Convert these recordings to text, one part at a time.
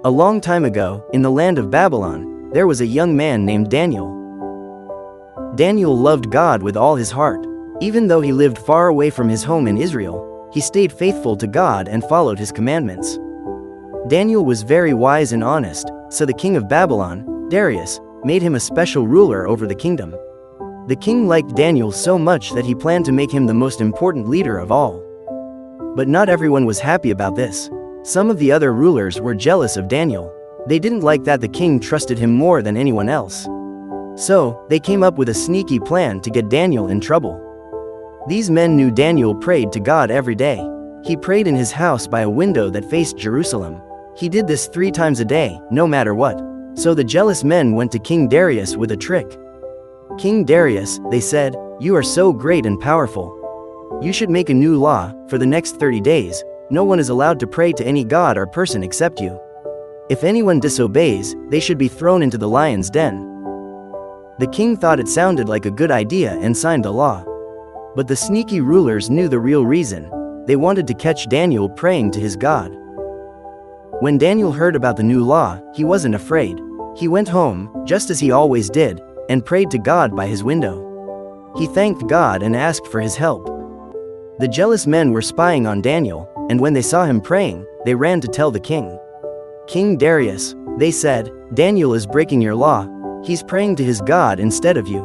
A long time ago, in the land of Babylon, there was a young man named Daniel. Daniel loved God with all his heart. Even though he lived far away from his home in Israel, he stayed faithful to God and followed his commandments. Daniel was very wise and honest, so the king of Babylon, Darius, made him a special ruler over the kingdom. The king liked Daniel so much that he planned to make him the most important leader of all. But not everyone was happy about this. Some of the other rulers were jealous of Daniel. They didn't like that the king trusted him more than anyone else. So, they came up with a sneaky plan to get Daniel in trouble. These men knew Daniel prayed to God every day. He prayed in his house by a window that faced Jerusalem. He did this 3 times a day, no matter what. So the jealous men went to King Darius with a trick. "King Darius," they said, "you are so great and powerful. You should make a new law. For the next 30 days, no one is allowed to pray to any god or person except you. If anyone disobeys, they should be thrown into the lion's den." The king thought it sounded like a good idea and signed the law. But the sneaky rulers knew the real reason. They wanted to catch Daniel praying to his God. When Daniel heard about the new law, he wasn't afraid. He went home, just as he always did, and prayed to God by his window. He thanked God and asked for his help. The jealous men were spying on Daniel, and when they saw him praying, they ran to tell the king. "King Darius," they said, "Daniel is breaking your law. He's praying to his God instead of you."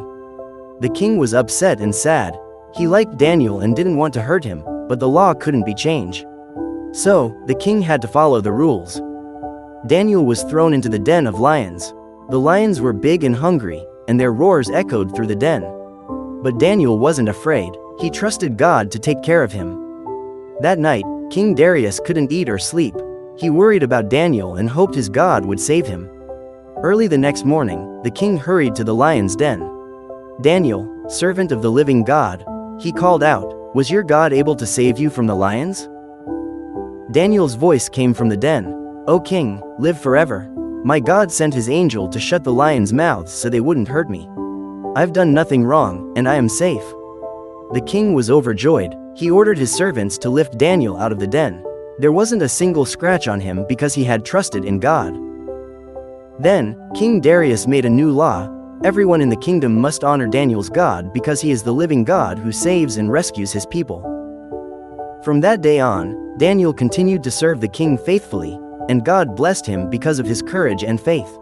The king was upset and sad. He liked Daniel and didn't want to hurt him, but the law couldn't be changed. So, the king had to follow the rules. Daniel was thrown into the den of lions. The lions were big and hungry, and their roars echoed through the den. But Daniel wasn't afraid. He trusted God to take care of him. That night, King Darius couldn't eat or sleep. He worried about Daniel and hoped his God would save him. Early the next morning, the king hurried to the lion's den. "Daniel, servant of the living God," he called out, "was your God able to save you from the lions?" Daniel's voice came from the den. "O king, live forever. My God sent his angel to shut the lions' mouths so they wouldn't hurt me. I've done nothing wrong, and I am safe." The king was overjoyed. He ordered his servants to lift Daniel out of the den. There wasn't a single scratch on him because he had trusted in God. Then, King Darius made a new law. Everyone in the kingdom must honor Daniel's God because he is the living God who saves and rescues his people. From that day on, Daniel continued to serve the king faithfully, and God blessed him because of his courage and faith.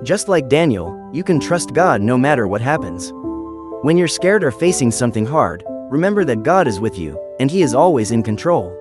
Just like Daniel, you can trust God no matter what happens. When you're scared or facing something hard, remember that God is with you, and He is always in control.